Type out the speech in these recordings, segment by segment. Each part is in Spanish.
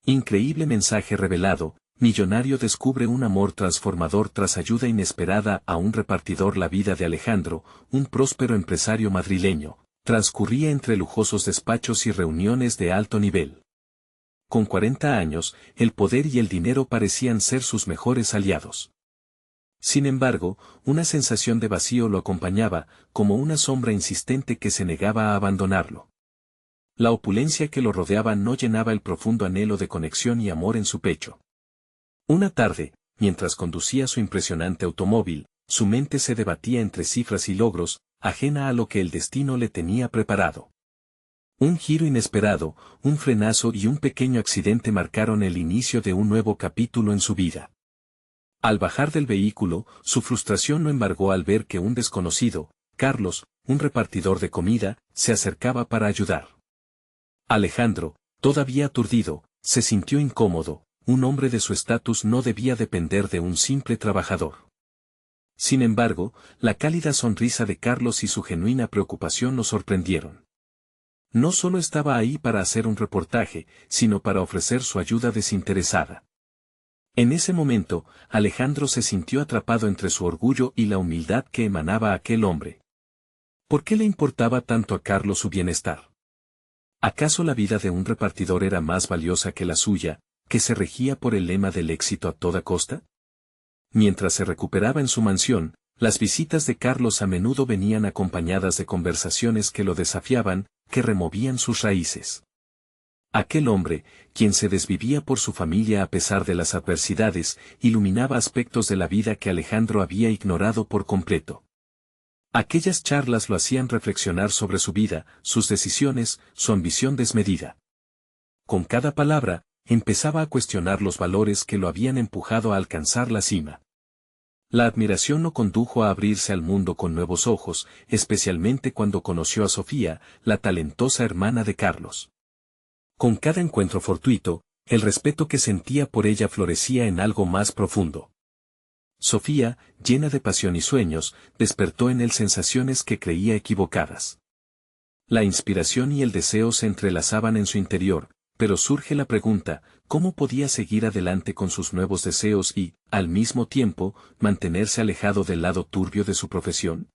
Increíble mensaje revelado, millonario descubre un amor transformador tras ayuda inesperada a un repartidor. La vida de Alejandro, un próspero empresario madrileño, transcurría entre lujosos despachos y reuniones de alto nivel. Con 40 años, el poder y el dinero parecían ser sus mejores aliados. Sin embargo, una sensación de vacío lo acompañaba, como una sombra insistente que se negaba a abandonarlo. La opulencia que lo rodeaba no llenaba el profundo anhelo de conexión y amor en su pecho. Una tarde, mientras conducía su impresionante automóvil, su mente se debatía entre cifras y logros, ajena a lo que el destino le tenía preparado. Un giro inesperado, un frenazo y un pequeño accidente marcaron el inicio de un nuevo capítulo en su vida. Al bajar del vehículo, su frustración no embargó al ver que un desconocido, Carlos, un repartidor de comida, se acercaba para ayudar. Alejandro, todavía aturdido, se sintió incómodo. Un hombre de su estatus no debía depender de un simple trabajador. Sin embargo, la cálida sonrisa de Carlos y su genuina preocupación lo sorprendieron. No solo estaba ahí para hacer un reportaje, sino para ofrecer su ayuda desinteresada. En ese momento, Alejandro se sintió atrapado entre su orgullo y la humildad que emanaba aquel hombre. ¿Por qué le importaba tanto a Carlos su bienestar? ¿Acaso la vida de un repartidor era más valiosa que la suya, que se regía por el lema del éxito a toda costa? Mientras se recuperaba en su mansión, las visitas de Carlos a menudo venían acompañadas de conversaciones que lo desafiaban, que removían sus raíces. Aquel hombre, quien se desvivía por su familia a pesar de las adversidades, iluminaba aspectos de la vida que Alejandro había ignorado por completo. Aquellas charlas lo hacían reflexionar sobre su vida, sus decisiones, su ambición desmedida. Con cada palabra, empezaba a cuestionar los valores que lo habían empujado a alcanzar la cima. La admiración lo condujo a abrirse al mundo con nuevos ojos, especialmente cuando conoció a Sofía, la talentosa hermana de Carlos. Con cada encuentro fortuito, el respeto que sentía por ella florecía en algo más profundo. Sofía, llena de pasión y sueños, despertó en él sensaciones que creía equivocadas. La inspiración y el deseo se entrelazaban en su interior, pero surge la pregunta, ¿cómo podía seguir adelante con sus nuevos deseos y, al mismo tiempo, mantenerse alejado del lado turbio de su profesión?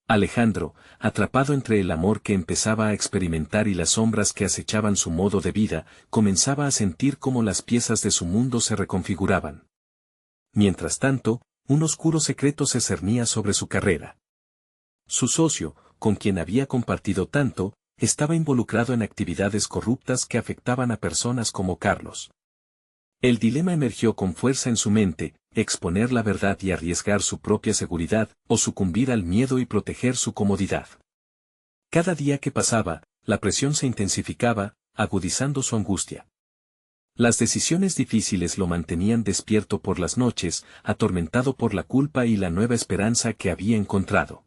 Alejandro, atrapado entre el amor que empezaba a experimentar y las sombras que acechaban su modo de vida, comenzaba a sentir cómo las piezas de su mundo se reconfiguraban. Mientras tanto, un oscuro secreto se cernía sobre su carrera. Su socio, con quien había compartido tanto, estaba involucrado en actividades corruptas que afectaban a personas como Carlos. El dilema emergió con fuerza en su mente: exponer la verdad y arriesgar su propia seguridad, o sucumbir al miedo y proteger su comodidad. Cada día que pasaba, la presión se intensificaba, agudizando su angustia. Las decisiones difíciles lo mantenían despierto por las noches, atormentado por la culpa y la nueva esperanza que había encontrado.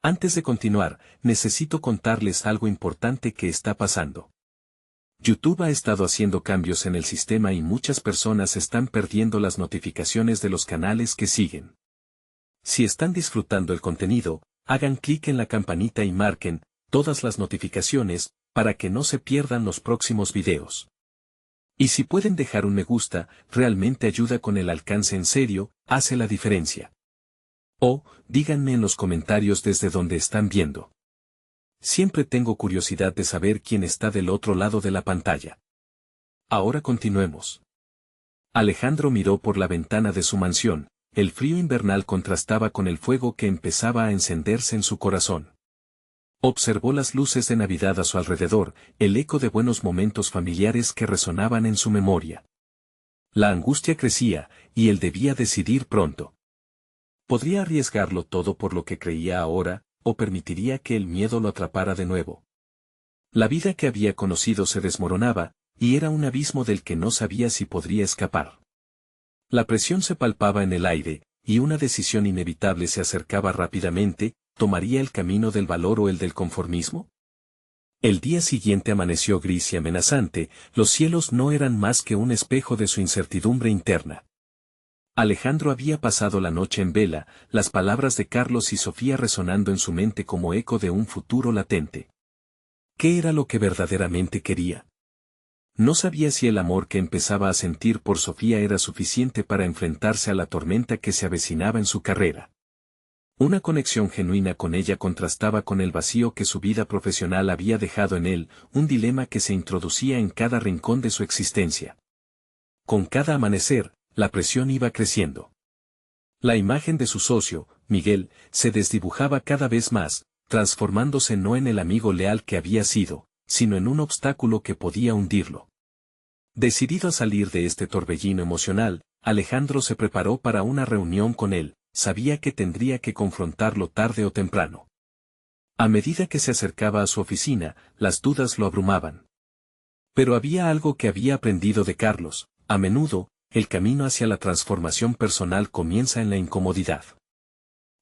Antes de continuar, necesito contarles algo importante que está pasando. YouTube ha estado haciendo cambios en el sistema y muchas personas están perdiendo las notificaciones de los canales que siguen. Si están disfrutando el contenido, hagan clic en la campanita y marquen todas las notificaciones, para que no se pierdan los próximos videos. Y si pueden dejar un me gusta, realmente ayuda con el alcance. En serio, hace la diferencia. O, díganme en los comentarios desde donde están viendo. Siempre tengo curiosidad de saber quién está del otro lado de la pantalla. Ahora continuemos. Alejandro miró por la ventana de su mansión. El frío invernal contrastaba con el fuego que empezaba a encenderse en su corazón. Observó las luces de Navidad a su alrededor, el eco de buenos momentos familiares que resonaban en su memoria. La angustia crecía, y él debía decidir pronto. ¿Podría arriesgarlo todo por lo que creía ahora, o permitiría que el miedo lo atrapara de nuevo? La vida que había conocido se desmoronaba, y era un abismo del que no sabía si podría escapar. La presión se palpaba en el aire, y una decisión inevitable se acercaba rápidamente: ¿tomaría el camino del valor o el del conformismo? El día siguiente amaneció gris y amenazante. Los cielos no eran más que un espejo de su incertidumbre interna. Alejandro había pasado la noche en vela, las palabras de Carlos y Sofía resonando en su mente como eco de un futuro latente. ¿Qué era lo que verdaderamente quería? No sabía si el amor que empezaba a sentir por Sofía era suficiente para enfrentarse a la tormenta que se avecinaba en su carrera. Una conexión genuina con ella contrastaba con el vacío que su vida profesional había dejado en él, un dilema que se introducía en cada rincón de su existencia. Con cada amanecer, la presión iba creciendo. La imagen de su socio, Miguel, se desdibujaba cada vez más, transformándose no en el amigo leal que había sido, sino en un obstáculo que podía hundirlo. Decidido a salir de este torbellino emocional, Alejandro se preparó para una reunión con él. Sabía que tendría que confrontarlo tarde o temprano. A medida que se acercaba a su oficina, las dudas lo abrumaban. Pero había algo que había aprendido de Carlos: a menudo, el camino hacia la transformación personal comienza en la incomodidad.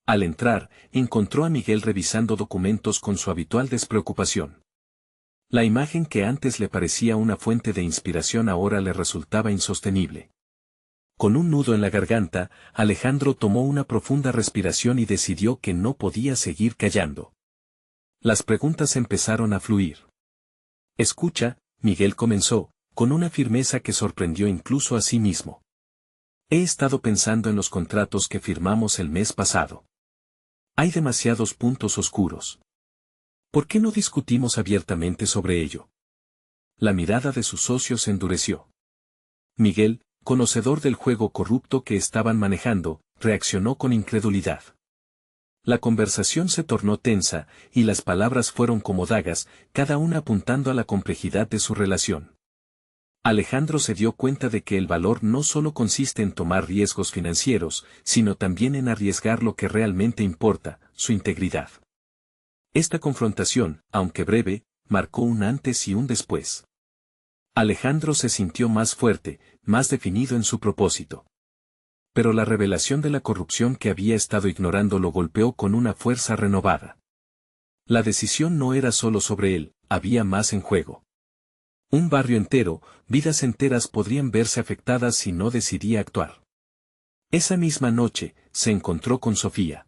Al entrar, encontró a Miguel revisando documentos con su habitual despreocupación. La imagen que antes le parecía una fuente de inspiración ahora le resultaba insostenible. Con un nudo en la garganta, Alejandro tomó una profunda respiración y decidió que no podía seguir callando. Las preguntas empezaron a fluir. Escucha, Miguel comenzó, con una firmeza que sorprendió incluso a sí mismo. He estado pensando en los contratos que firmamos el mes pasado. Hay demasiados puntos oscuros. ¿Por qué no discutimos abiertamente sobre ello? La mirada de sus socios se endureció. Miguel, conocedor del juego corrupto que estaban manejando, reaccionó con incredulidad. La conversación se tornó tensa, y las palabras fueron como dagas, cada una apuntando a la complejidad de su relación. Alejandro se dio cuenta de que el valor no solo consiste en tomar riesgos financieros, sino también en arriesgar lo que realmente importa, su integridad. Esta confrontación, aunque breve, marcó un antes y un después. Alejandro se sintió más fuerte, más definido en su propósito. Pero la revelación de la corrupción que había estado ignorando lo golpeó con una fuerza renovada. La decisión no era solo sobre él, había más en juego. Un barrio entero, vidas enteras podrían verse afectadas si no decidía actuar. Esa misma noche, se encontró con Sofía.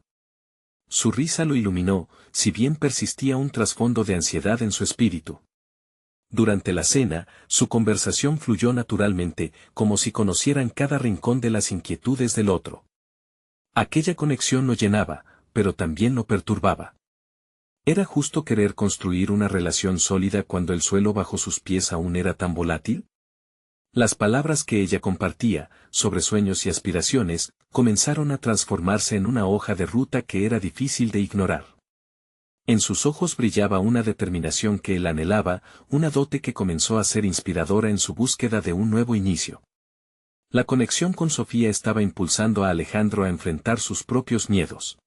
Su risa lo iluminó, si bien persistía un trasfondo de ansiedad en su espíritu. Durante la cena, su conversación fluyó naturalmente, como si conocieran cada rincón de las inquietudes del otro. Aquella conexión lo llenaba, pero también lo perturbaba. ¿Era justo querer construir una relación sólida cuando el suelo bajo sus pies aún era tan volátil? Las palabras que ella compartía, sobre sueños y aspiraciones, comenzaron a transformarse en una hoja de ruta que era difícil de ignorar. En sus ojos brillaba una determinación que él anhelaba, una dote que comenzó a ser inspiradora en su búsqueda de un nuevo inicio. La conexión con Sofía estaba impulsando a Alejandro a enfrentar sus propios miedos.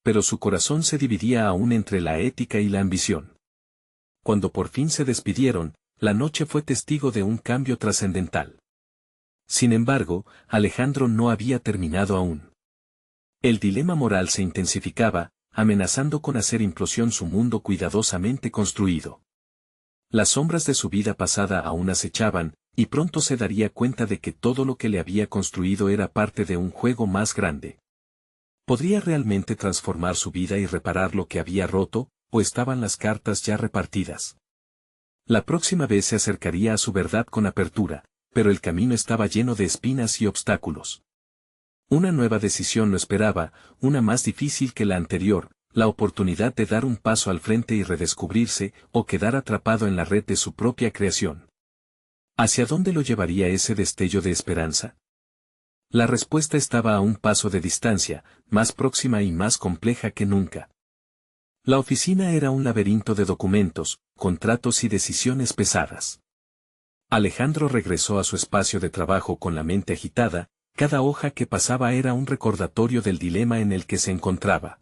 Pero su corazón se dividía aún entre la ética y la ambición. Cuando por fin se despidieron, la noche fue testigo de un cambio trascendental. Sin embargo, Alejandro no había terminado aún. El dilema moral se intensificaba, amenazando con hacer implosión su mundo cuidadosamente construido. Las sombras de su vida pasada aún acechaban, y pronto se daría cuenta de que todo lo que le había construido era parte de un juego más grande. ¿Podría realmente transformar su vida y reparar lo que había roto, o estaban las cartas ya repartidas? La próxima vez se acercaría a su verdad con apertura, pero el camino estaba lleno de espinas y obstáculos. Una nueva decisión lo esperaba, una más difícil que la anterior, la oportunidad de dar un paso al frente y redescubrirse, o quedar atrapado en la red de su propia creación. ¿Hacia dónde lo llevaría ese destello de esperanza? La respuesta estaba a un paso de distancia, más próxima y más compleja que nunca. La oficina era un laberinto de documentos, contratos y decisiones pesadas. Alejandro regresó a su espacio de trabajo con la mente agitada. Cada hoja que pasaba era un recordatorio del dilema en el que se encontraba.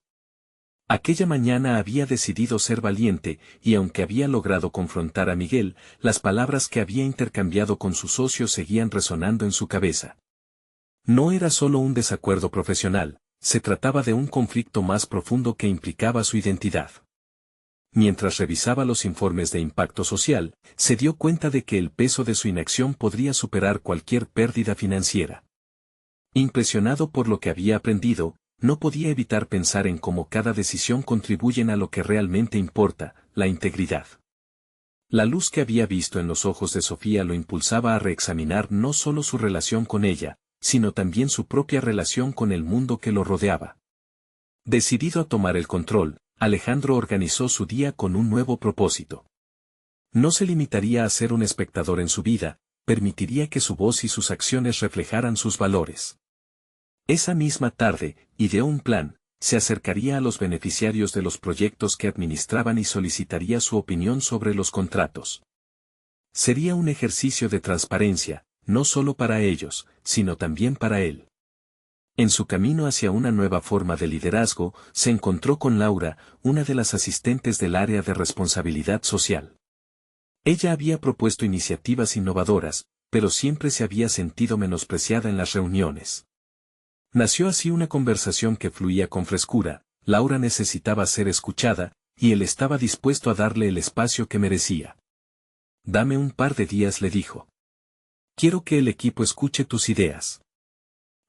Aquella mañana había decidido ser valiente, y aunque había logrado confrontar a Miguel, las palabras que había intercambiado con su socio seguían resonando en su cabeza. No era solo un desacuerdo profesional, se trataba de un conflicto más profundo que implicaba su identidad. Mientras revisaba los informes de impacto social, se dio cuenta de que el peso de su inacción podría superar cualquier pérdida financiera. Impresionado por lo que había aprendido, no podía evitar pensar en cómo cada decisión contribuye a lo que realmente importa, la integridad. La luz que había visto en los ojos de Sofía lo impulsaba a reexaminar no solo su relación con ella, sino también su propia relación con el mundo que lo rodeaba. Decidido a tomar el control, Alejandro organizó su día con un nuevo propósito. No se limitaría a ser un espectador en su vida, permitiría que su voz y sus acciones reflejaran sus valores. Esa misma tarde, ideó un plan, se acercaría a los beneficiarios de los proyectos que administraban y solicitaría su opinión sobre los contratos. Sería un ejercicio de transparencia, no solo para ellos, sino también para él. En su camino hacia una nueva forma de liderazgo, se encontró con Laura, una de las asistentes del área de responsabilidad social. Ella había propuesto iniciativas innovadoras, pero siempre se había sentido menospreciada en las reuniones. Nació así una conversación que fluía con frescura. Laura necesitaba ser escuchada, y él estaba dispuesto a darle el espacio que merecía. «Dame un par de días», le dijo. «Quiero que el equipo escuche tus ideas.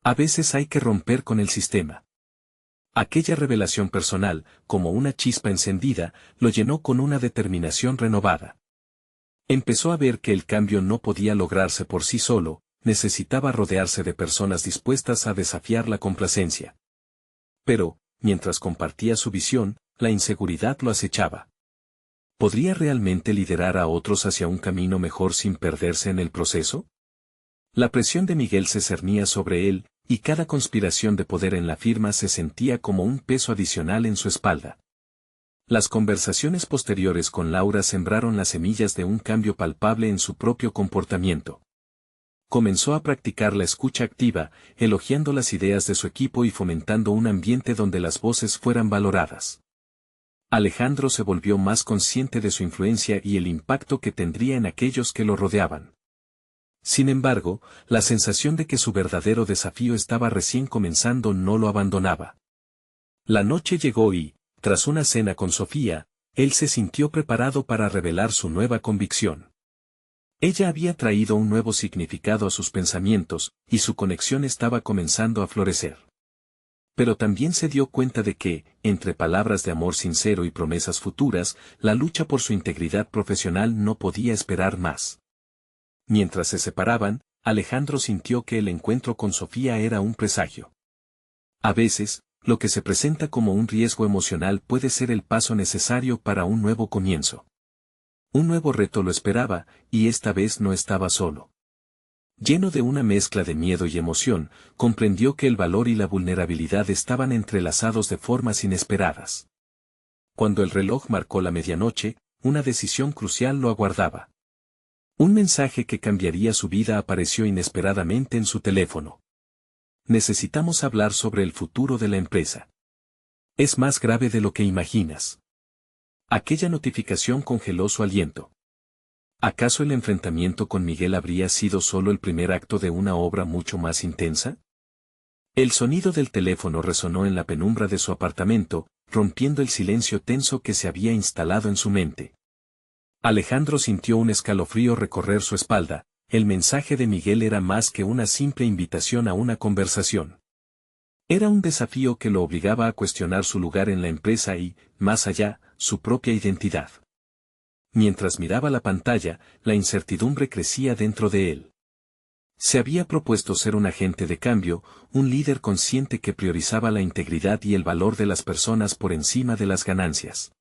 A veces hay que romper con el sistema». Aquella revelación personal, como una chispa encendida, lo llenó con una determinación renovada. Empezó a ver que el cambio no podía lograrse por sí solo, necesitaba rodearse de personas dispuestas a desafiar la complacencia. Pero, mientras compartía su visión, la inseguridad lo acechaba. ¿Podría realmente liderar a otros hacia un camino mejor sin perderse en el proceso? La presión de Miguel se cernía sobre él, y cada conspiración de poder en la firma se sentía como un peso adicional en su espalda. Las conversaciones posteriores con Laura sembraron las semillas de un cambio palpable en su propio comportamiento. Comenzó a practicar la escucha activa, elogiando las ideas de su equipo y fomentando un ambiente donde las voces fueran valoradas. Alejandro se volvió más consciente de su influencia y el impacto que tendría en aquellos que lo rodeaban. Sin embargo, la sensación de que su verdadero desafío estaba recién comenzando no lo abandonaba. La noche llegó y, tras una cena con Sofía, él se sintió preparado para revelar su nueva convicción. Ella había traído un nuevo significado a sus pensamientos, y su conexión estaba comenzando a florecer. Pero también se dio cuenta de que, entre palabras de amor sincero y promesas futuras, la lucha por su integridad profesional no podía esperar más. Mientras se separaban, Alejandro sintió que el encuentro con Sofía era un presagio. A veces, lo que se presenta como un riesgo emocional puede ser el paso necesario para un nuevo comienzo. Un nuevo reto lo esperaba, y esta vez no estaba solo. Lleno de una mezcla de miedo y emoción, comprendió que el valor y la vulnerabilidad estaban entrelazados de formas inesperadas. Cuando el reloj marcó la medianoche, una decisión crucial lo aguardaba. Un mensaje que cambiaría su vida apareció inesperadamente en su teléfono. Necesitamos hablar sobre el futuro de la empresa. Es más grave de lo que imaginas. Aquella notificación congeló su aliento. ¿Acaso el enfrentamiento con Miguel habría sido solo el primer acto de una obra mucho más intensa? El sonido del teléfono resonó en la penumbra de su apartamento, rompiendo el silencio tenso que se había instalado en su mente. Alejandro sintió un escalofrío recorrer su espalda. El mensaje de Miguel era más que una simple invitación a una conversación. Era un desafío que lo obligaba a cuestionar su lugar en la empresa y, más allá, su propia identidad. Mientras miraba la pantalla, la incertidumbre crecía dentro de él. Se había propuesto ser un agente de cambio, un líder consciente que priorizaba la integridad y el valor de las personas por encima de las ganancias.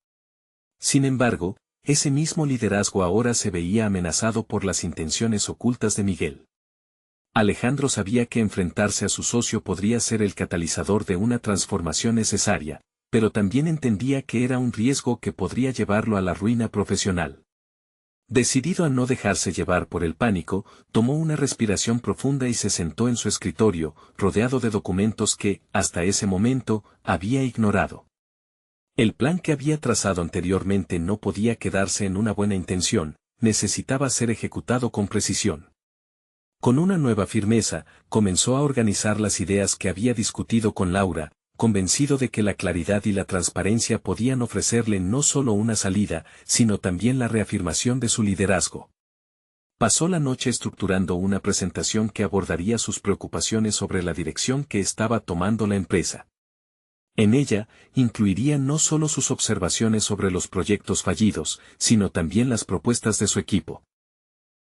Sin embargo, ese mismo liderazgo ahora se veía amenazado por las intenciones ocultas de Miguel. Alejandro sabía que enfrentarse a su socio podría ser el catalizador de una transformación necesaria, pero también entendía que era un riesgo que podría llevarlo a la ruina profesional. Decidido a no dejarse llevar por el pánico, tomó una respiración profunda y se sentó en su escritorio, rodeado de documentos que, hasta ese momento, había ignorado. El plan que había trazado anteriormente no podía quedarse en una buena intención, necesitaba ser ejecutado con precisión. Con una nueva firmeza, comenzó a organizar las ideas que había discutido con Laura, convencido de que la claridad y la transparencia podían ofrecerle no solo una salida, sino también la reafirmación de su liderazgo. Pasó la noche estructurando una presentación que abordaría sus preocupaciones sobre la dirección que estaba tomando la empresa. En ella, incluiría no solo sus observaciones sobre los proyectos fallidos, sino también las propuestas de su equipo.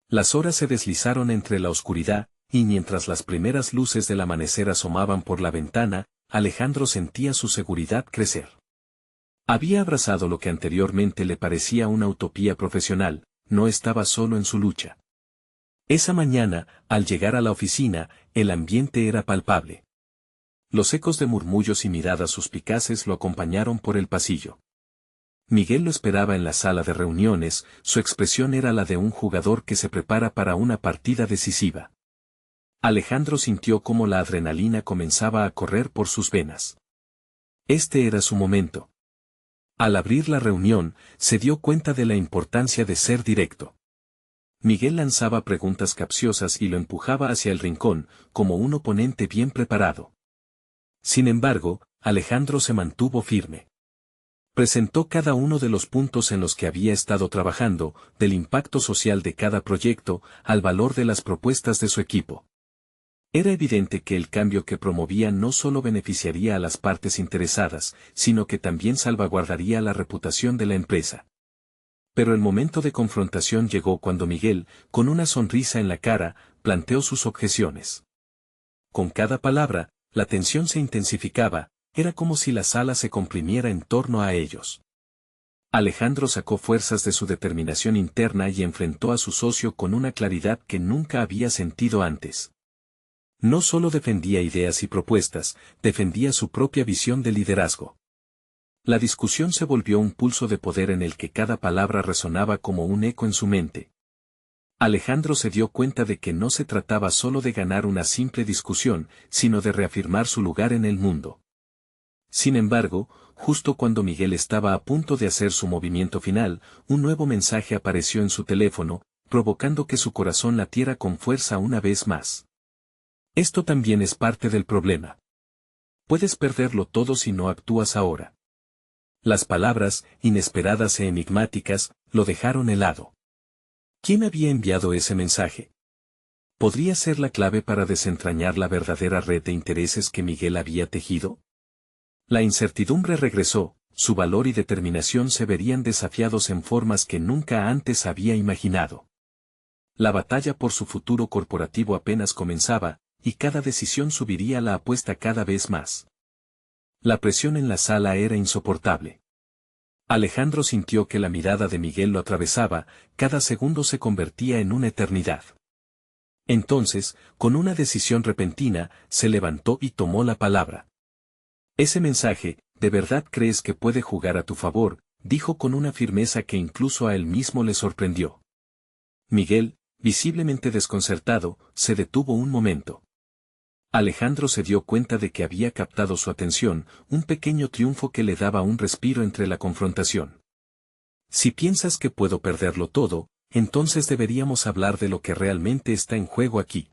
Las horas se deslizaron entre la oscuridad, y mientras las primeras luces del amanecer asomaban por la ventana, Alejandro sentía su seguridad crecer. Había abrazado lo que anteriormente le parecía una utopía profesional, no estaba solo en su lucha. Esa mañana, al llegar a la oficina, el ambiente era palpable. Los ecos de murmullos y miradas suspicaces lo acompañaron por el pasillo. Miguel lo esperaba en la sala de reuniones, su expresión era la de un jugador que se prepara para una partida decisiva. Alejandro sintió cómo la adrenalina comenzaba a correr por sus venas. Este era su momento. Al abrir la reunión, se dio cuenta de la importancia de ser directo. Miguel lanzaba preguntas capciosas y lo empujaba hacia el rincón, como un oponente bien preparado. Sin embargo, Alejandro se mantuvo firme. Presentó cada uno de los puntos en los que había estado trabajando, del impacto social de cada proyecto, al valor de las propuestas de su equipo. Era evidente que el cambio que promovía no solo beneficiaría a las partes interesadas, sino que también salvaguardaría la reputación de la empresa. Pero el momento de confrontación llegó cuando Miguel, con una sonrisa en la cara, planteó sus objeciones. Con cada palabra, la tensión se intensificaba, era como si la sala se comprimiera en torno a ellos. Alejandro sacó fuerzas de su determinación interna y enfrentó a su socio con una claridad que nunca había sentido antes. No solo defendía ideas y propuestas, defendía su propia visión de liderazgo. La discusión se volvió un pulso de poder en el que cada palabra resonaba como un eco en su mente. Alejandro se dio cuenta de que no se trataba solo de ganar una simple discusión, sino de reafirmar su lugar en el mundo. Sin embargo, justo cuando Miguel estaba a punto de hacer su movimiento final, un nuevo mensaje apareció en su teléfono, provocando que su corazón latiera con fuerza una vez más. Esto también es parte del problema. Puedes perderlo todo si no actúas ahora. Las palabras, inesperadas e enigmáticas, lo dejaron helado. ¿Quién había enviado ese mensaje? ¿Podría ser la clave para desentrañar la verdadera red de intereses que Miguel había tejido? La incertidumbre regresó, su valor y determinación se verían desafiados en formas que nunca antes había imaginado. La batalla por su futuro corporativo apenas comenzaba, y cada decisión subiría la apuesta cada vez más. La presión en la sala era insoportable. Alejandro sintió que la mirada de Miguel lo atravesaba, cada segundo se convertía en una eternidad. Entonces, con una decisión repentina, se levantó y tomó la palabra. Ese mensaje, ¿de verdad crees que puede jugar a tu favor?, dijo con una firmeza que incluso a él mismo le sorprendió. Miguel, visiblemente desconcertado, se detuvo un momento. Alejandro se dio cuenta de que había captado su atención, un pequeño triunfo que le daba un respiro entre la confrontación. Si piensas que puedo perderlo todo, entonces deberíamos hablar de lo que realmente está en juego aquí.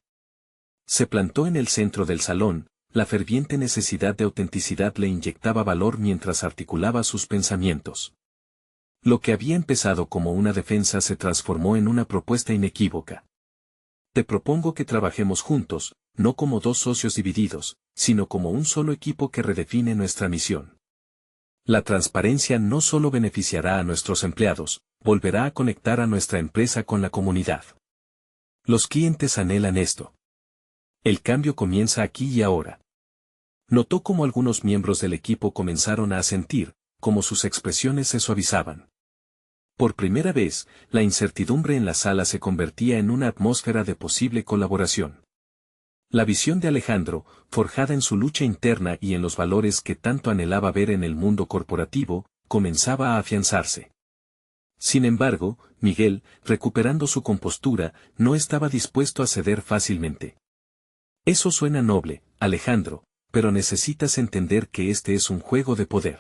Se plantó en el centro del salón, la ferviente necesidad de autenticidad le inyectaba valor mientras articulaba sus pensamientos. Lo que había empezado como una defensa se transformó en una propuesta inequívoca. Te propongo que trabajemos juntos, no como dos socios divididos, sino como un solo equipo que redefine nuestra misión. La transparencia no solo beneficiará a nuestros empleados, volverá a conectar a nuestra empresa con la comunidad. Los clientes anhelan esto. El cambio comienza aquí y ahora. Notó cómo algunos miembros del equipo comenzaron a asentir, como sus expresiones se suavizaban. Por primera vez, la incertidumbre en la sala se convertía en una atmósfera de posible colaboración. La visión de Alejandro, forjada en su lucha interna y en los valores que tanto anhelaba ver en el mundo corporativo, comenzaba a afianzarse. Sin embargo, Miguel, recuperando su compostura, no estaba dispuesto a ceder fácilmente. Eso suena noble, Alejandro, pero necesitas entender que este es un juego de poder.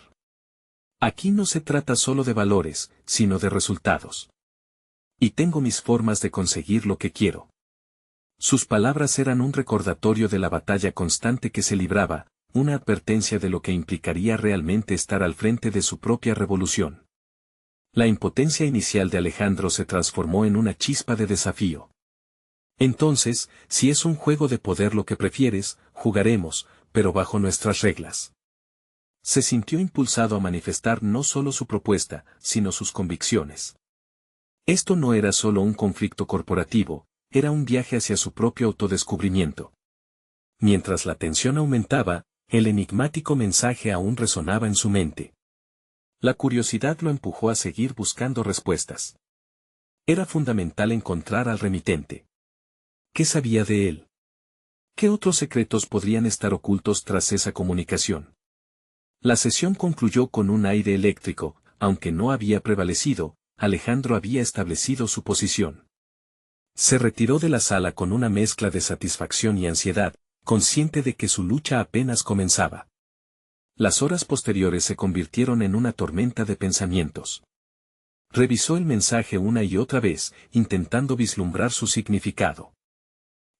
Aquí no se trata solo de valores, sino de resultados. Y tengo mis formas de conseguir lo que quiero. Sus palabras eran un recordatorio de la batalla constante que se libraba, una advertencia de lo que implicaría realmente estar al frente de su propia revolución. La impotencia inicial de Alejandro se transformó en una chispa de desafío. Entonces, si es un juego de poder lo que prefieres, jugaremos, pero bajo nuestras reglas. Se sintió impulsado a manifestar no solo su propuesta, sino sus convicciones. Esto no era solo un conflicto corporativo, era un viaje hacia su propio autodescubrimiento. Mientras la tensión aumentaba, el enigmático mensaje aún resonaba en su mente. La curiosidad lo empujó a seguir buscando respuestas. Era fundamental encontrar al remitente. ¿Qué sabía de él? ¿Qué otros secretos podrían estar ocultos tras esa comunicación? La sesión concluyó con un aire eléctrico, aunque no había prevalecido, Alejandro había establecido su posición. Se retiró de la sala con una mezcla de satisfacción y ansiedad, consciente de que su lucha apenas comenzaba. Las horas posteriores se convirtieron en una tormenta de pensamientos. Revisó el mensaje una y otra vez, intentando vislumbrar su significado.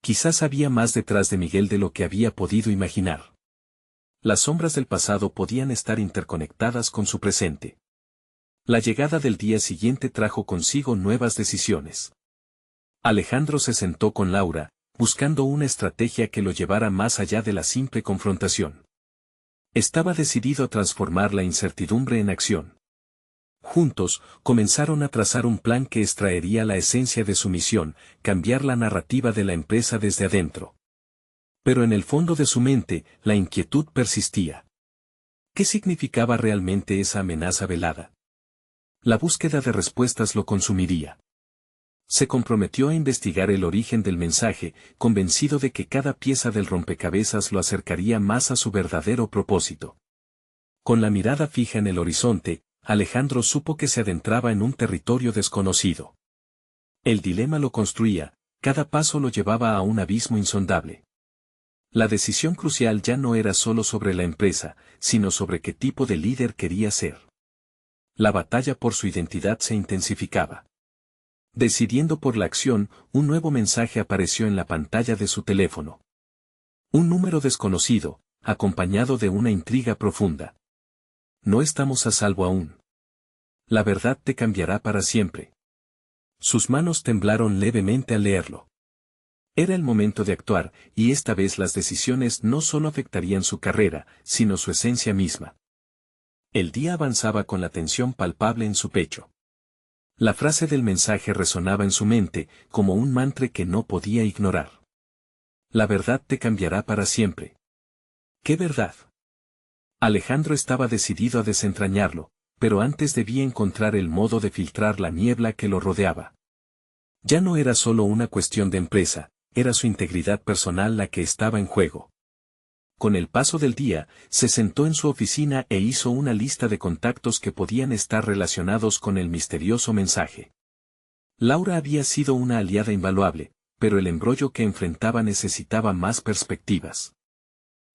Quizás había más detrás de Miguel de lo que había podido imaginar. Las sombras del pasado podían estar interconectadas con su presente. La llegada del día siguiente trajo consigo nuevas decisiones. Alejandro se sentó con Laura, buscando una estrategia que lo llevara más allá de la simple confrontación. Estaba decidido a transformar la incertidumbre en acción. Juntos, comenzaron a trazar un plan que extraería la esencia de su misión, cambiar la narrativa de la empresa desde adentro. Pero en el fondo de su mente, la inquietud persistía. ¿Qué significaba realmente esa amenaza velada? La búsqueda de respuestas lo consumiría. Se comprometió a investigar el origen del mensaje, convencido de que cada pieza del rompecabezas lo acercaría más a su verdadero propósito. Con la mirada fija en el horizonte, Alejandro supo que se adentraba en un territorio desconocido. El dilema lo construía, cada paso lo llevaba a un abismo insondable. La decisión crucial ya no era solo sobre la empresa, sino sobre qué tipo de líder quería ser. La batalla por su identidad se intensificaba. Decidiendo por la acción, un nuevo mensaje apareció en la pantalla de su teléfono. Un número desconocido, acompañado de una intriga profunda. No estamos a salvo aún. La verdad te cambiará para siempre. Sus manos temblaron levemente al leerlo. Era el momento de actuar, y esta vez las decisiones no solo afectarían su carrera, sino su esencia misma. El día avanzaba con la tensión palpable en su pecho. La frase del mensaje resonaba en su mente, como un mantra que no podía ignorar. La verdad te cambiará para siempre. ¿Qué verdad? Alejandro estaba decidido a desentrañarlo, pero antes debía encontrar el modo de filtrar la niebla que lo rodeaba. Ya no era solo una cuestión de empresa, era su integridad personal la que estaba en juego. Con el paso del día, se sentó en su oficina e hizo una lista de contactos que podían estar relacionados con el misterioso mensaje. Laura había sido una aliada invaluable, pero el embrollo que enfrentaba necesitaba más perspectivas.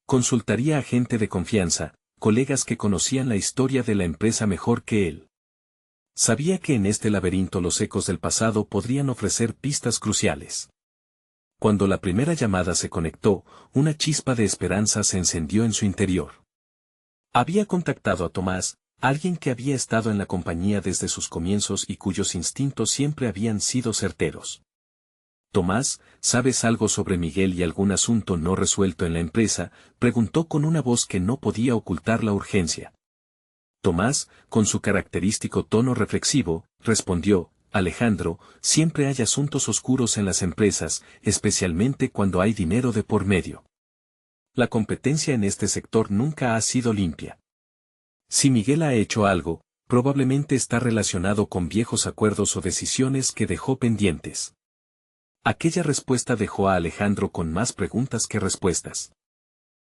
Consultaría a gente de confianza, colegas que conocían la historia de la empresa mejor que él. Sabía que en este laberinto los ecos del pasado podrían ofrecer pistas cruciales. Cuando la primera llamada se conectó, una chispa de esperanza se encendió en su interior. Había contactado a Tomás, alguien que había estado en la compañía desde sus comienzos y cuyos instintos siempre habían sido certeros. Tomás, ¿sabes algo sobre Miguel y algún asunto no resuelto en la empresa?, preguntó con una voz que no podía ocultar la urgencia. Tomás, con su característico tono reflexivo, respondió: Alejandro, siempre hay asuntos oscuros en las empresas, especialmente cuando hay dinero de por medio. La competencia en este sector nunca ha sido limpia. Si Miguel ha hecho algo, probablemente está relacionado con viejos acuerdos o decisiones que dejó pendientes. Aquella respuesta dejó a Alejandro con más preguntas que respuestas.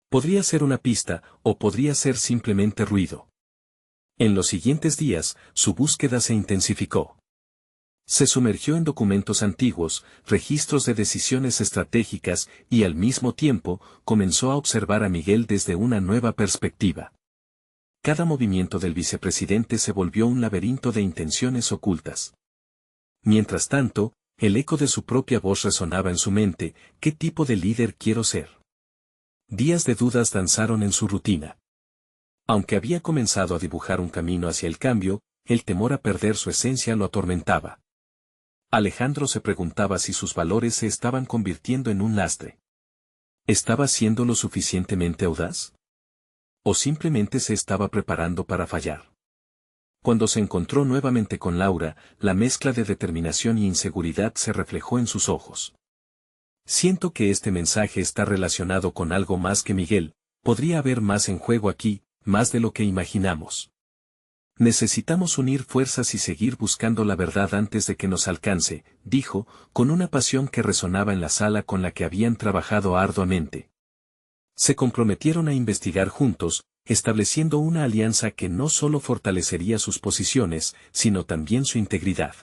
Podría ser una pista, o podría ser simplemente ruido. En los siguientes días, su búsqueda se intensificó. Se sumergió en documentos antiguos, registros de decisiones estratégicas y al mismo tiempo, comenzó a observar a Miguel desde una nueva perspectiva. Cada movimiento del vicepresidente se volvió un laberinto de intenciones ocultas. Mientras tanto, el eco de su propia voz resonaba en su mente: ¿qué tipo de líder quiero ser? Días de dudas danzaron en su rutina. Aunque había comenzado a dibujar un camino hacia el cambio, el temor a perder su esencia lo atormentaba. Alejandro se preguntaba si sus valores se estaban convirtiendo en un lastre. ¿Estaba siendo lo suficientemente audaz? ¿O simplemente se estaba preparando para fallar? Cuando se encontró nuevamente con Laura, la mezcla de determinación y inseguridad se reflejó en sus ojos. Siento que este mensaje está relacionado con algo más que Miguel, podría haber más en juego aquí, más de lo que imaginamos. Necesitamos unir fuerzas y seguir buscando la verdad antes de que nos alcance, dijo, con una pasión que resonaba en la sala con la que habían trabajado arduamente. Se comprometieron a investigar juntos, estableciendo una alianza que no solo fortalecería sus posiciones, sino también su integridad.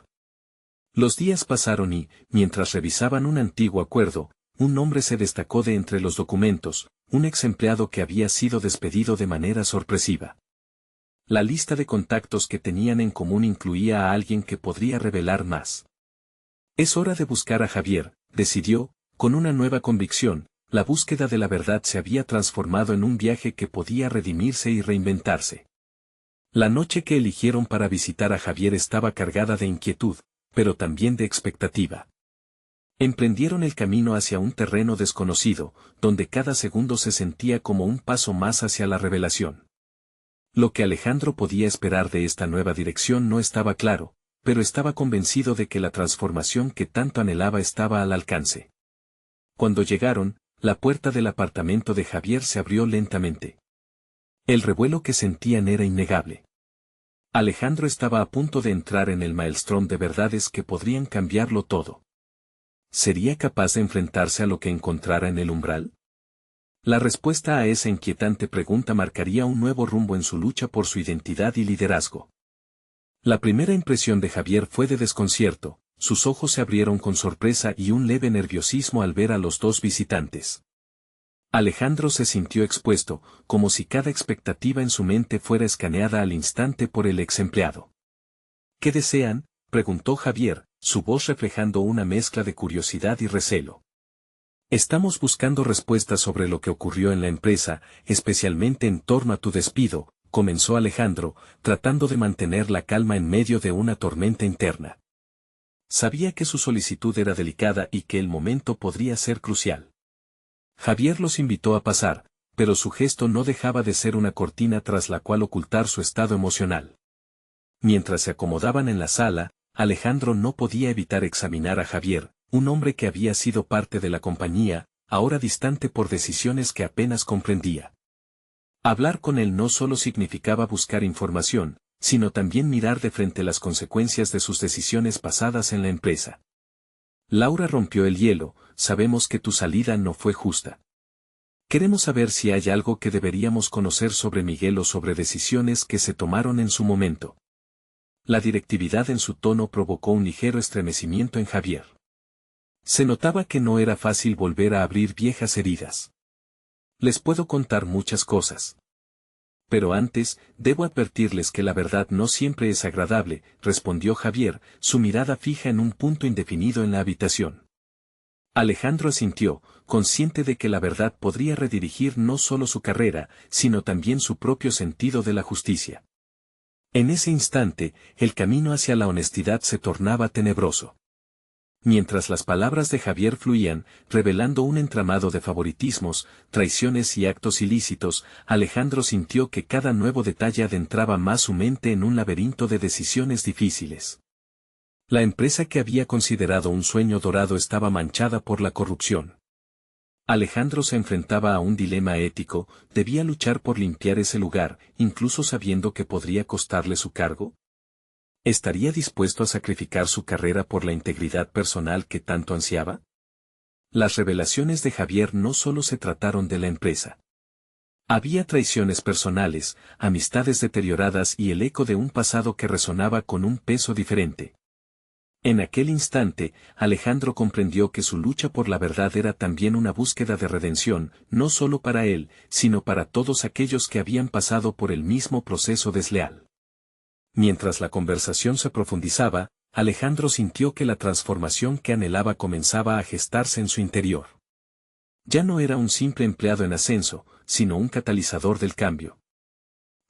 Los días pasaron y, mientras revisaban un antiguo acuerdo, un nombre se destacó de entre los documentos, un ex empleado que había sido despedido de manera sorpresiva. La lista de contactos que tenían en común incluía a alguien que podría revelar más. Es hora de buscar a Javier, decidió, con una nueva convicción. La búsqueda de la verdad se había transformado en un viaje que podía redimirse y reinventarse. La noche que eligieron para visitar a Javier estaba cargada de inquietud, pero también de expectativa. Emprendieron el camino hacia un terreno desconocido, donde cada segundo se sentía como un paso más hacia la revelación. Lo que Alejandro podía esperar de esta nueva dirección no estaba claro, pero estaba convencido de que la transformación que tanto anhelaba estaba al alcance. Cuando llegaron, la puerta del apartamento de Javier se abrió lentamente. El revuelo que sentían era innegable. Alejandro estaba a punto de entrar en el maelstrom de verdades que podrían cambiarlo todo. ¿Sería capaz de enfrentarse a lo que encontrara en el umbral? La respuesta a esa inquietante pregunta marcaría un nuevo rumbo en su lucha por su identidad y liderazgo. La primera impresión de Javier fue de desconcierto. Sus ojos se abrieron con sorpresa y un leve nerviosismo al ver a los dos visitantes. Alejandro se sintió expuesto, como si cada expectativa en su mente fuera escaneada al instante por el ex empleado. ¿Qué desean?, preguntó Javier, su voz reflejando una mezcla de curiosidad y recelo. Estamos buscando respuestas sobre lo que ocurrió en la empresa, especialmente en torno a tu despido, comenzó Alejandro, tratando de mantener la calma en medio de una tormenta interna. Sabía que su solicitud era delicada y que el momento podría ser crucial. Javier los invitó a pasar, pero su gesto no dejaba de ser una cortina tras la cual ocultar su estado emocional. Mientras se acomodaban en la sala, Alejandro no podía evitar examinar a Javier, un hombre que había sido parte de la compañía, ahora distante por decisiones que apenas comprendía. Hablar con él no solo significaba buscar información, sino también mirar de frente las consecuencias de sus decisiones pasadas en la empresa. Laura rompió el hielo, sabemos que tu salida no fue justa. Queremos saber si hay algo que deberíamos conocer sobre Miguel o sobre decisiones que se tomaron en su momento. La directividad en su tono provocó un ligero estremecimiento en Javier. Se notaba que no era fácil volver a abrir viejas heridas. Les puedo contar muchas cosas. Pero antes, debo advertirles que la verdad no siempre es agradable, respondió Javier, su mirada fija en un punto indefinido en la habitación. Alejandro asintió, consciente de que la verdad podría redirigir no solo su carrera, sino también su propio sentido de la justicia. En ese instante, el camino hacia la honestidad se tornaba tenebroso. Mientras las palabras de Javier fluían, revelando un entramado de favoritismos, traiciones y actos ilícitos, Alejandro sintió que cada nuevo detalle adentraba más su mente en un laberinto de decisiones difíciles. La empresa que había considerado un sueño dorado estaba manchada por la corrupción. Alejandro se enfrentaba a un dilema ético, ¿debía luchar por limpiar ese lugar, incluso sabiendo que podría costarle su cargo? ¿Estaría dispuesto a sacrificar su carrera por la integridad personal que tanto ansiaba? Las revelaciones de Javier no solo se trataron de la empresa. Había traiciones personales, amistades deterioradas y el eco de un pasado que resonaba con un peso diferente. En aquel instante, Alejandro comprendió que su lucha por la verdad era también una búsqueda de redención, no solo para él, sino para todos aquellos que habían pasado por el mismo proceso desleal. Mientras la conversación se profundizaba, Alejandro sintió que la transformación que anhelaba comenzaba a gestarse en su interior. Ya no era un simple empleado en ascenso, sino un catalizador del cambio.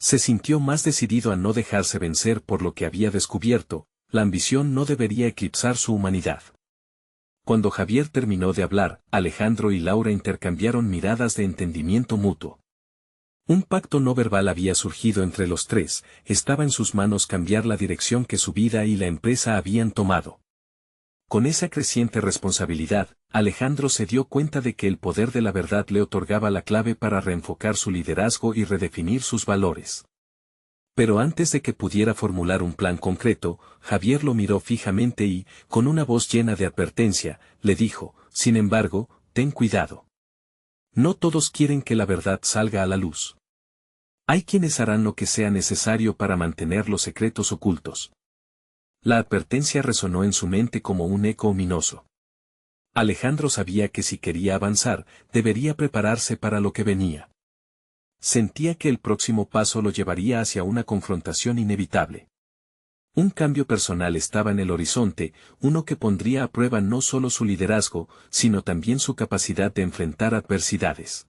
Se sintió más decidido a no dejarse vencer por lo que había descubierto, la ambición no debería eclipsar su humanidad. Cuando Javier terminó de hablar, Alejandro y Laura intercambiaron miradas de entendimiento mutuo. Un pacto no verbal había surgido entre los tres, estaba en sus manos cambiar la dirección que su vida y la empresa habían tomado. Con esa creciente responsabilidad, Alejandro se dio cuenta de que el poder de la verdad le otorgaba la clave para reenfocar su liderazgo y redefinir sus valores. Pero antes de que pudiera formular un plan concreto, Javier lo miró fijamente y, con una voz llena de advertencia, le dijo, sin embargo, ten cuidado. No todos quieren que la verdad salga a la luz. Hay quienes harán lo que sea necesario para mantener los secretos ocultos. La advertencia resonó en su mente como un eco ominoso. Alejandro sabía que si quería avanzar, debería prepararse para lo que venía. Sentía que el próximo paso lo llevaría hacia una confrontación inevitable. Un cambio personal estaba en el horizonte, uno que pondría a prueba no solo su liderazgo, sino también su capacidad de enfrentar adversidades.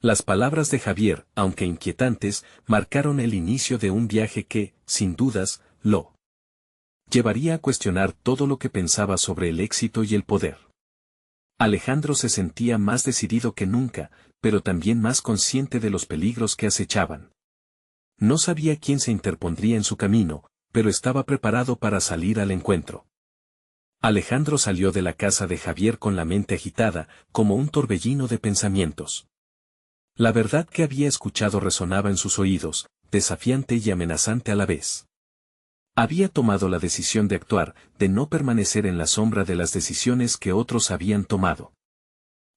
Las palabras de Javier, aunque inquietantes, marcaron el inicio de un viaje que, sin dudas, lo llevaría a cuestionar todo lo que pensaba sobre el éxito y el poder. Alejandro se sentía más decidido que nunca, pero también más consciente de los peligros que acechaban. No sabía quién se interpondría en su camino, pero estaba preparado para salir al encuentro. Alejandro salió de la casa de Javier con la mente agitada, como un torbellino de pensamientos. La verdad que había escuchado resonaba en sus oídos, desafiante y amenazante a la vez. Había tomado la decisión de actuar, de no permanecer en la sombra de las decisiones que otros habían tomado.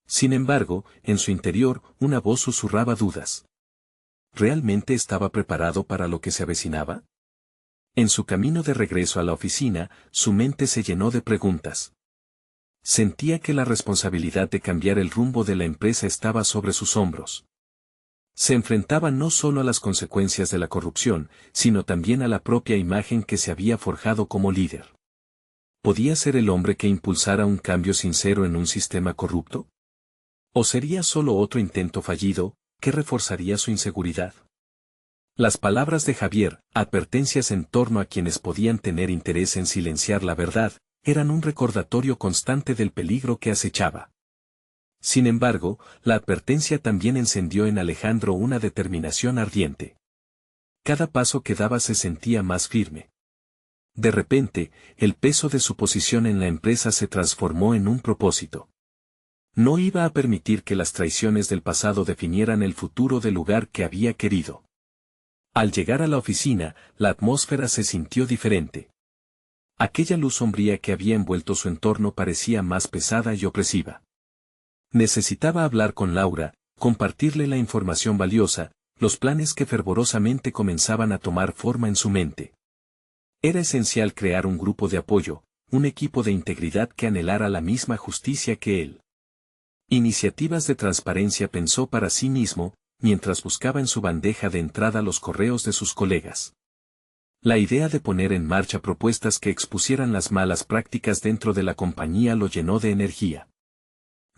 Sin embargo, en su interior, una voz susurraba dudas. ¿Realmente estaba preparado para lo que se avecinaba? En su camino de regreso a la oficina, su mente se llenó de preguntas. Sentía que la responsabilidad de cambiar el rumbo de la empresa estaba sobre sus hombros. Se enfrentaba no solo a las consecuencias de la corrupción, sino también a la propia imagen que se había forjado como líder. ¿Podía ser el hombre que impulsara un cambio sincero en un sistema corrupto? ¿O sería solo otro intento fallido, que reforzaría su inseguridad? Las palabras de Javier, advertencias en torno a quienes podían tener interés en silenciar la verdad, eran un recordatorio constante del peligro que acechaba. Sin embargo, la advertencia también encendió en Alejandro una determinación ardiente. Cada paso que daba se sentía más firme. De repente, el peso de su posición en la empresa se transformó en un propósito. No iba a permitir que las traiciones del pasado definieran el futuro del lugar que había querido. Al llegar a la oficina, la atmósfera se sintió diferente. Aquella luz sombría que había envuelto su entorno parecía más pesada y opresiva. Necesitaba hablar con Laura, compartirle la información valiosa, los planes que fervorosamente comenzaban a tomar forma en su mente. Era esencial crear un grupo de apoyo, un equipo de integridad que anhelara la misma justicia que él. Iniciativas de transparencia pensó para sí mismo, mientras buscaba en su bandeja de entrada los correos de sus colegas. La idea de poner en marcha propuestas que expusieran las malas prácticas dentro de la compañía lo llenó de energía.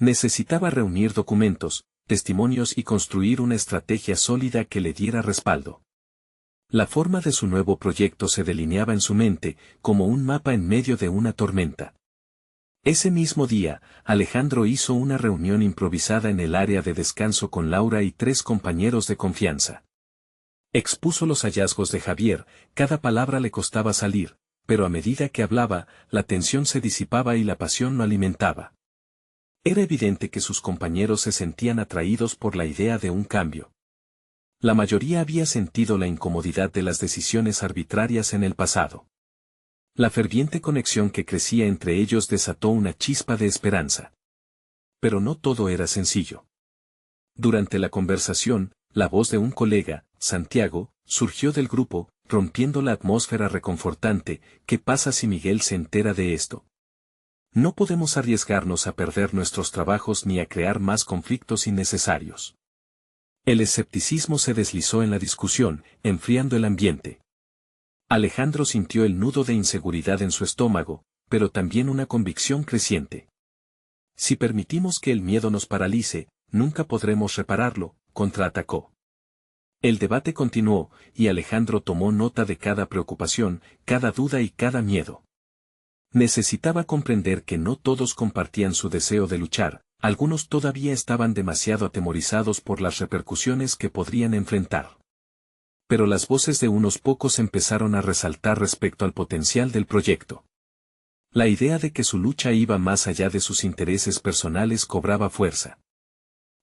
Necesitaba reunir documentos, testimonios y construir una estrategia sólida que le diera respaldo. La forma de su nuevo proyecto se delineaba en su mente, como un mapa en medio de una tormenta. Ese mismo día, Alejandro hizo una reunión improvisada en el área de descanso con Laura y 3 compañeros de confianza. Expuso los hallazgos de Javier, cada palabra le costaba salir, pero a medida que hablaba, la tensión se disipaba y la pasión lo alimentaba. Era evidente que sus compañeros se sentían atraídos por la idea de un cambio. La mayoría había sentido la incomodidad de las decisiones arbitrarias en el pasado. La ferviente conexión que crecía entre ellos desató una chispa de esperanza. Pero no todo era sencillo. Durante la conversación, la voz de un colega, Santiago, surgió del grupo, rompiendo la atmósfera reconfortante. ¿Qué pasa si Miguel se entera de esto? No podemos arriesgarnos a perder nuestros trabajos ni a crear más conflictos innecesarios. El escepticismo se deslizó en la discusión, enfriando el ambiente. Alejandro sintió el nudo de inseguridad en su estómago, pero también una convicción creciente. Si permitimos que el miedo nos paralice, nunca podremos repararlo, contraatacó. El debate continuó, y Alejandro tomó nota de cada preocupación, cada duda y cada miedo. Necesitaba comprender que no todos compartían su deseo de luchar, Algunos todavía estaban demasiado atemorizados por las repercusiones que podrían enfrentar. Pero las voces de unos pocos empezaron a resaltar respecto al potencial del proyecto. La idea de que su lucha iba más allá de sus intereses personales cobraba fuerza.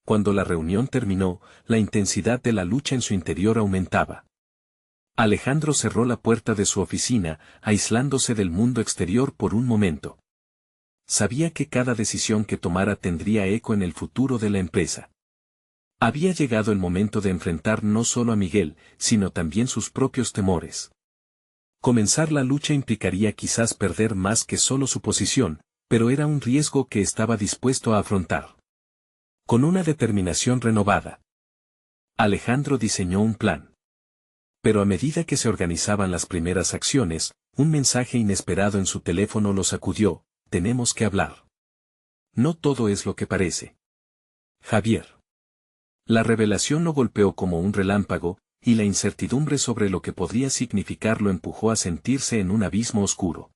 Cuando la reunión terminó, la intensidad de la lucha en su interior aumentaba. Alejandro cerró la puerta de su oficina, aislándose del mundo exterior por un momento. Sabía que cada decisión que tomara tendría eco en el futuro de la empresa. Había llegado el momento de enfrentar no solo a Miguel, sino también sus propios temores. Comenzar la lucha implicaría quizás perder más que solo su posición, pero era un riesgo que estaba dispuesto a afrontar. Con una determinación renovada, Alejandro diseñó un plan. Pero a medida que se organizaban las primeras acciones, un mensaje inesperado en su teléfono lo sacudió: tenemos que hablar. No todo es lo que parece. Javier. La revelación lo golpeó como un relámpago, y la incertidumbre sobre lo que podría significar lo empujó a sentirse en un abismo oscuro.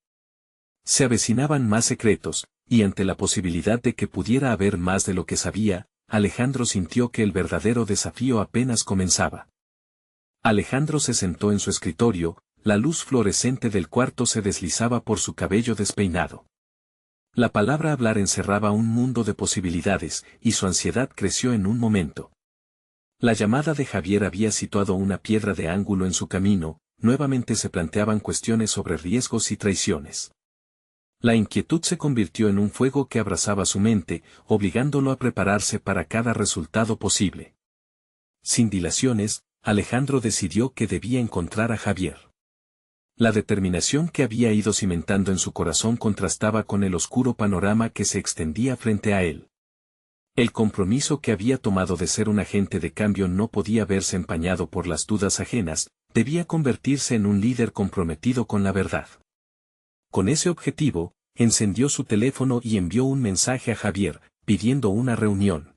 Se avecinaban más secretos, y ante la posibilidad de que pudiera haber más de lo que sabía, Alejandro sintió que el verdadero desafío apenas comenzaba. Alejandro se sentó en su escritorio, la luz fluorescente del cuarto se deslizaba por su cabello despeinado. La palabra hablar encerraba un mundo de posibilidades, y su ansiedad creció en un momento. La llamada de Javier había situado una piedra de ángulo en su camino, nuevamente se planteaban cuestiones sobre riesgos y traiciones. La inquietud se convirtió en un fuego que abrasaba su mente, obligándolo a prepararse para cada resultado posible. Sin dilaciones, Alejandro decidió que debía encontrar a Javier. La determinación que había ido cimentando en su corazón contrastaba con el oscuro panorama que se extendía frente a él. El compromiso que había tomado de ser un agente de cambio no podía verse empañado por las dudas ajenas, debía convertirse en un líder comprometido con la verdad. Con ese objetivo, encendió su teléfono y envió un mensaje a Javier, pidiendo una reunión.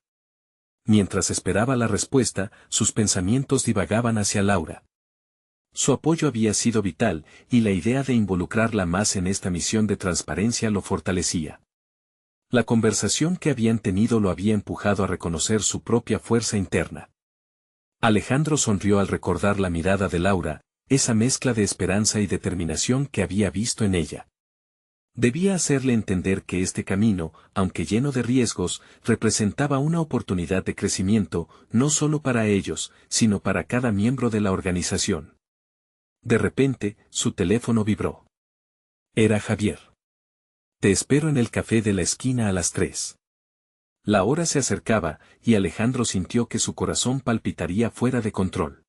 Mientras esperaba la respuesta, sus pensamientos divagaban hacia Laura. Su apoyo había sido vital, y la idea de involucrarla más en esta misión de transparencia lo fortalecía. La conversación que habían tenido lo había empujado a reconocer su propia fuerza interna. Alejandro sonrió al recordar la mirada de Laura, esa mezcla de esperanza y determinación que había visto en ella. Debía hacerle entender que este camino, aunque lleno de riesgos, representaba una oportunidad de crecimiento, no solo para ellos, sino para cada miembro de la organización. De repente, su teléfono vibró. Era Javier. Te espero en el café de la esquina a las 3. La hora se acercaba, y Alejandro sintió que su corazón palpitaría fuera de control.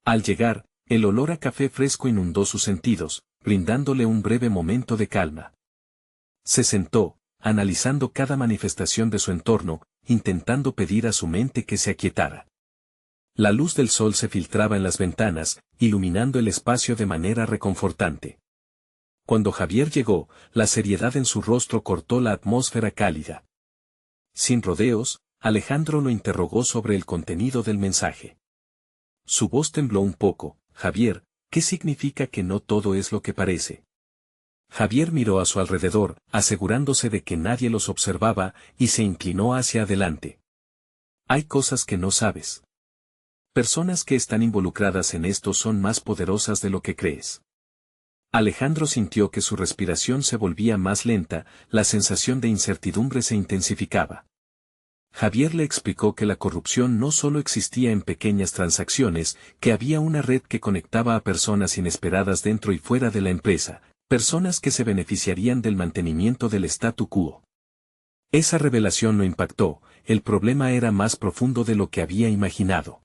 Al llegar, el olor a café fresco inundó sus sentidos, brindándole un breve momento de calma. Se sentó, analizando cada manifestación de su entorno, intentando pedir a su mente que se aquietara. La luz del sol se filtraba en las ventanas, iluminando el espacio de manera reconfortante. Cuando Javier llegó, la seriedad en su rostro cortó la atmósfera cálida. Sin rodeos, Alejandro lo interrogó sobre el contenido del mensaje. Su voz tembló un poco. Javier, ¿qué significa que no todo es lo que parece? Javier miró a su alrededor, asegurándose de que nadie los observaba, y se inclinó hacia adelante. Hay cosas que no sabes. Personas que están involucradas en esto son más poderosas de lo que crees. Alejandro sintió que su respiración se volvía más lenta, la sensación de incertidumbre se intensificaba. Javier le explicó que la corrupción no solo existía en pequeñas transacciones, que había una red que conectaba a personas inesperadas dentro y fuera de la empresa, personas que se beneficiarían del mantenimiento del statu quo. Esa revelación lo impactó, el problema era más profundo de lo que había imaginado.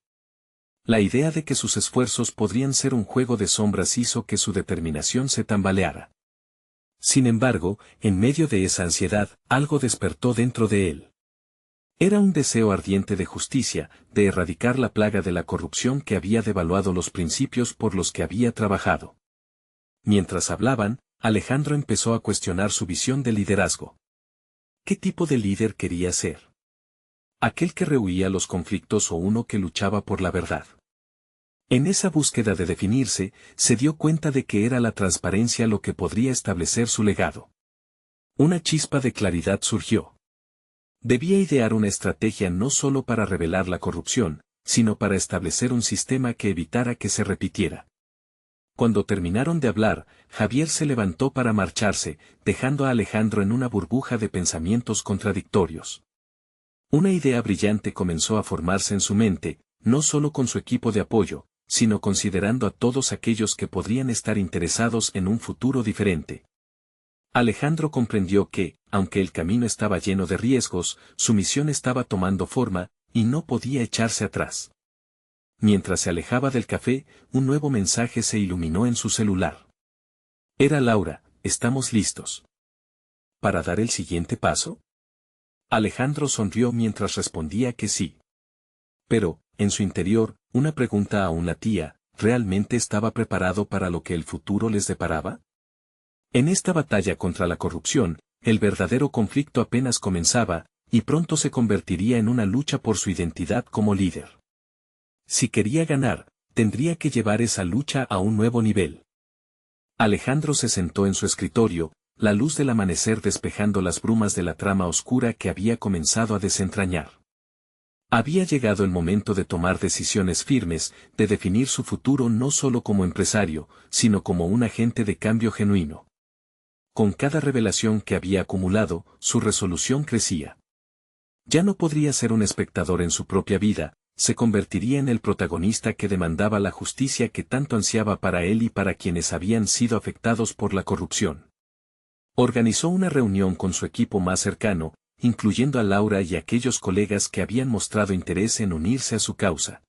La idea de que sus esfuerzos podrían ser un juego de sombras hizo que su determinación se tambaleara. Sin embargo, en medio de esa ansiedad, algo despertó dentro de él. Era un deseo ardiente de justicia, de erradicar la plaga de la corrupción que había devaluado los principios por los que había trabajado. Mientras hablaban, Alejandro empezó a cuestionar su visión de liderazgo. ¿Qué tipo de líder quería ser? ¿Aquel que rehuía los conflictos o uno que luchaba por la verdad? En esa búsqueda de definirse, se dio cuenta de que era la transparencia lo que podría establecer su legado. Una chispa de claridad surgió. Debía idear una estrategia no solo para revelar la corrupción, sino para establecer un sistema que evitara que se repitiera. Cuando terminaron de hablar, Javier se levantó para marcharse, dejando a Alejandro en una burbuja de pensamientos contradictorios. Una idea brillante comenzó a formarse en su mente, no solo con su equipo de apoyo, sino considerando a todos aquellos que podrían estar interesados en un futuro diferente. Alejandro comprendió que, aunque el camino estaba lleno de riesgos, su misión estaba tomando forma, y no podía echarse atrás. Mientras se alejaba del café, un nuevo mensaje se iluminó en su celular. Era Laura, ¿estamos listos para dar el siguiente paso? Alejandro sonrió mientras respondía que sí. Pero, en su interior, una pregunta aún latía, ¿realmente estaba preparado para lo que el futuro les deparaba? En esta batalla contra la corrupción, el verdadero conflicto apenas comenzaba, y pronto se convertiría en una lucha por su identidad como líder. Si quería ganar, tendría que llevar esa lucha a un nuevo nivel. Alejandro se sentó en su escritorio, la luz del amanecer despejando las brumas de la trama oscura que había comenzado a desentrañar. Había llegado el momento de tomar decisiones firmes, de definir su futuro no solo como empresario, sino como un agente de cambio genuino. Con cada revelación que había acumulado, su resolución crecía. Ya no podría ser un espectador en su propia vida, se convertiría en el protagonista que demandaba la justicia que tanto ansiaba para él y para quienes habían sido afectados por la corrupción. Organizó una reunión con su equipo más cercano, incluyendo a Laura y aquellos colegas que habían mostrado interés en unirse a su causa.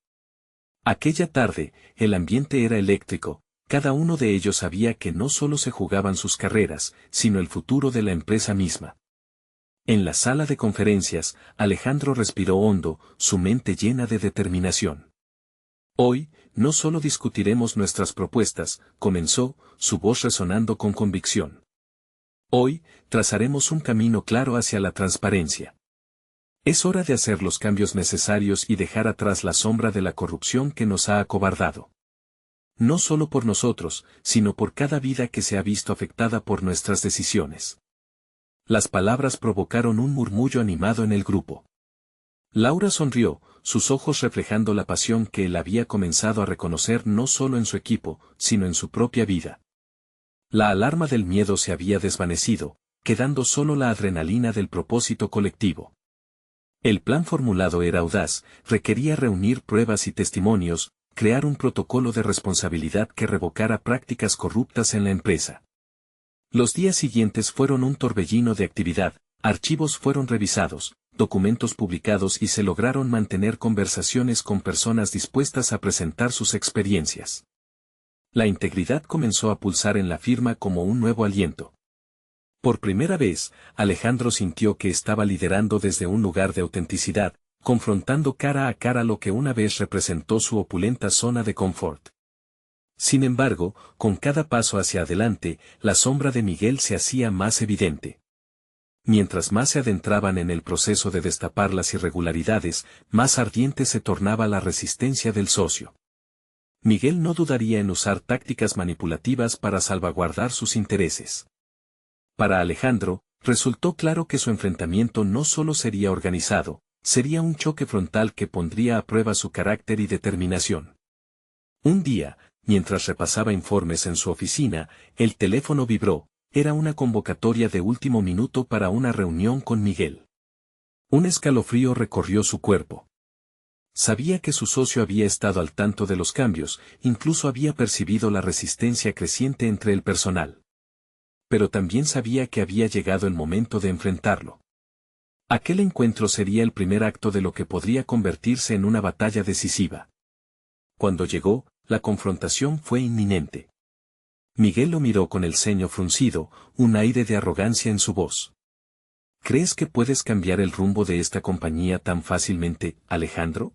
Aquella tarde, el ambiente era eléctrico, cada uno de ellos sabía que no solo se jugaban sus carreras, sino el futuro de la empresa misma. En la sala de conferencias, Alejandro respiró hondo, su mente llena de determinación. Hoy, no solo discutiremos nuestras propuestas, comenzó, su voz resonando con convicción. Hoy, trazaremos un camino claro hacia la transparencia. Es hora de hacer los cambios necesarios y dejar atrás la sombra de la corrupción que nos ha acobardado. No solo por nosotros, sino por cada vida que se ha visto afectada por nuestras decisiones. Las palabras provocaron un murmullo animado en el grupo. Laura sonrió, sus ojos reflejando la pasión que él había comenzado a reconocer no solo en su equipo, sino en su propia vida. La alarma del miedo se había desvanecido, quedando solo la adrenalina del propósito colectivo. El plan formulado era audaz, requería reunir pruebas y testimonios, crear un protocolo de responsabilidad que revocara prácticas corruptas en la empresa. Los días siguientes fueron un torbellino de actividad, archivos fueron revisados, documentos publicados y se lograron mantener conversaciones con personas dispuestas a presentar sus experiencias. La integridad comenzó a pulsar en la firma como un nuevo aliento. Por primera vez, Alejandro sintió que estaba liderando desde un lugar de autenticidad, confrontando cara a cara lo que una vez representó su opulenta zona de confort. Sin embargo, con cada paso hacia adelante, la sombra de Miguel se hacía más evidente. Mientras más se adentraban en el proceso de destapar las irregularidades, más ardiente se tornaba la resistencia del socio. Miguel no dudaría en usar tácticas manipulativas para salvaguardar sus intereses. Para Alejandro, resultó claro que su enfrentamiento no solo sería organizado, sería un choque frontal que pondría a prueba su carácter y determinación. Un día, mientras repasaba informes en su oficina, el teléfono vibró, era una convocatoria de último minuto para una reunión con Miguel. Un escalofrío recorrió su cuerpo. Sabía que su socio había estado al tanto de los cambios, incluso había percibido la resistencia creciente entre el personal. Pero también sabía que había llegado el momento de enfrentarlo. Aquel encuentro sería el primer acto de lo que podría convertirse en una batalla decisiva. Cuando llegó, la confrontación fue inminente. Miguel lo miró con el ceño fruncido, un aire de arrogancia en su voz. ¿Crees que puedes cambiar el rumbo de esta compañía tan fácilmente, Alejandro?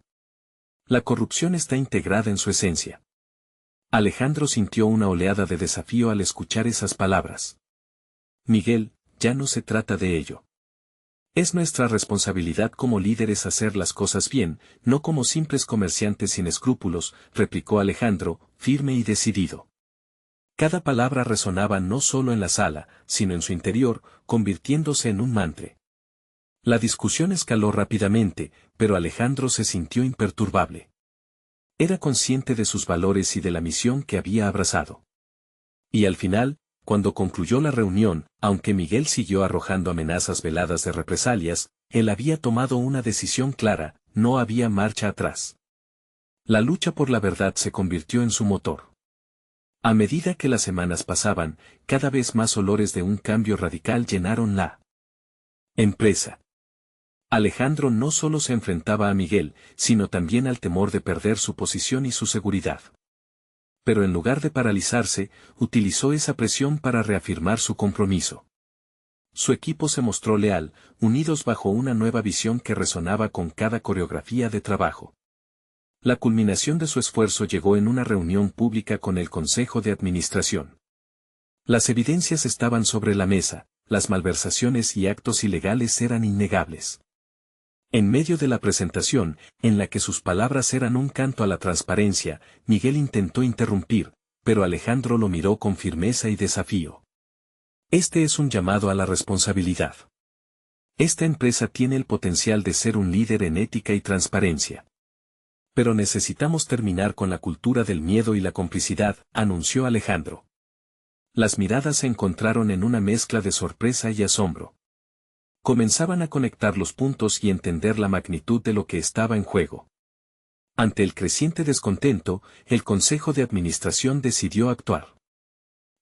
La corrupción está integrada en su esencia. Alejandro sintió una oleada de desafío al escuchar esas palabras. Miguel, ya no se trata de ello. Es nuestra responsabilidad como líderes hacer las cosas bien, no como simples comerciantes sin escrúpulos, replicó Alejandro, firme y decidido. Cada palabra resonaba no solo en la sala, sino en su interior, convirtiéndose en un mantra. La discusión escaló rápidamente, pero Alejandro se sintió imperturbable. Era consciente de sus valores y de la misión que había abrazado. Y al final, cuando concluyó la reunión, aunque Miguel siguió arrojando amenazas veladas de represalias, él había tomado una decisión clara, no había marcha atrás. La lucha por la verdad se convirtió en su motor. A medida que las semanas pasaban, cada vez más olores de un cambio radical llenaron la empresa. Alejandro no solo se enfrentaba a Miguel, sino también al temor de perder su posición y su seguridad. Pero en lugar de paralizarse, utilizó esa presión para reafirmar su compromiso. Su equipo se mostró leal, unidos bajo una nueva visión que resonaba con cada coreografía de trabajo. La culminación de su esfuerzo llegó en una reunión pública con el Consejo de Administración. Las evidencias estaban sobre la mesa, las malversaciones y actos ilegales eran innegables. En medio de la presentación, en la que sus palabras eran un canto a la transparencia, Miguel intentó interrumpir, pero Alejandro lo miró con firmeza y desafío. Este es un llamado a la responsabilidad. Esta empresa tiene el potencial de ser un líder en ética y transparencia. Pero necesitamos terminar con la cultura del miedo y la complicidad, anunció Alejandro. Las miradas se encontraron en una mezcla de sorpresa y asombro. Comenzaban a conectar los puntos y entender la magnitud de lo que estaba en juego. Ante el creciente descontento, el Consejo de Administración decidió actuar.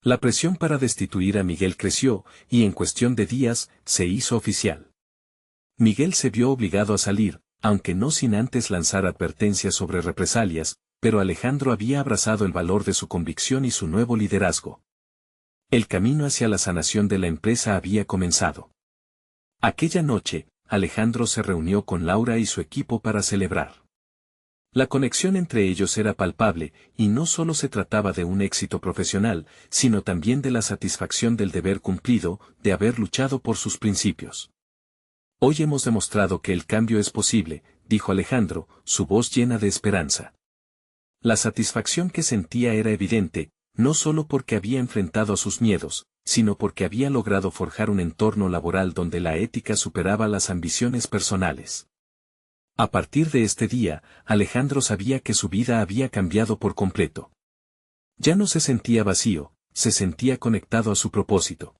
La presión para destituir a Miguel creció, y en cuestión de días, se hizo oficial. Miguel se vio obligado a salir, aunque no sin antes lanzar advertencias sobre represalias, pero Alejandro había abrazado el valor de su convicción y su nuevo liderazgo. El camino hacia la sanación de la empresa había comenzado. Aquella noche, Alejandro se reunió con Laura y su equipo para celebrar. La conexión entre ellos era palpable, y no solo se trataba de un éxito profesional, sino también de la satisfacción del deber cumplido, de haber luchado por sus principios. Hoy hemos demostrado que el cambio es posible, dijo Alejandro, su voz llena de esperanza. La satisfacción que sentía era evidente, no solo porque había enfrentado a sus miedos, sino porque había logrado forjar un entorno laboral donde la ética superaba las ambiciones personales. A partir de este día, Alejandro sabía que su vida había cambiado por completo. Ya no se sentía vacío, se sentía conectado a su propósito.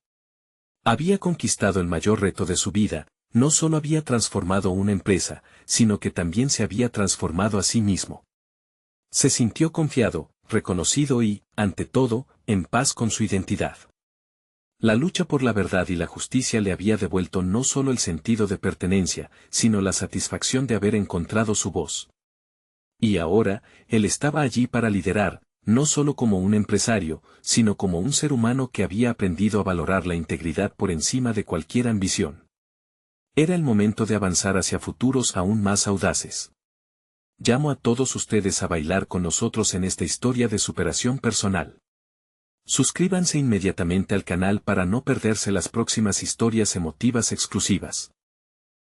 Había conquistado el mayor reto de su vida, no solo había transformado una empresa, sino que también se había transformado a sí mismo. Se sintió confiado, reconocido y, ante todo, en paz con su identidad. La lucha por la verdad y la justicia le había devuelto no solo el sentido de pertenencia, sino la satisfacción de haber encontrado su voz. Y ahora, él estaba allí para liderar, no solo como un empresario, sino como un ser humano que había aprendido a valorar la integridad por encima de cualquier ambición. Era el momento de avanzar hacia futuros aún más audaces. Llamo a todos ustedes a bailar con nosotros en esta historia de superación personal. Suscríbanse inmediatamente al canal para no perderse las próximas historias emotivas exclusivas.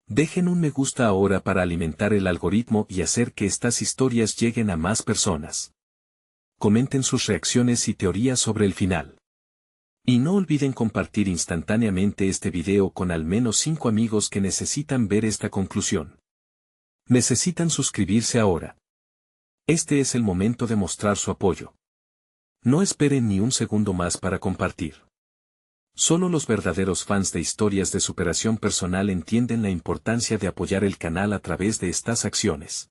Dejen un me gusta ahora para alimentar el algoritmo y hacer que estas historias lleguen a más personas. Comenten sus reacciones y teorías sobre el final. Y no olviden compartir instantáneamente este video con al menos 5 amigos que necesitan ver esta conclusión. Necesitan suscribirse ahora. Este es el momento de mostrar su apoyo. No esperen ni un segundo más para compartir. Solo los verdaderos fans de historias de superación personal entienden la importancia de apoyar el canal a través de estas acciones.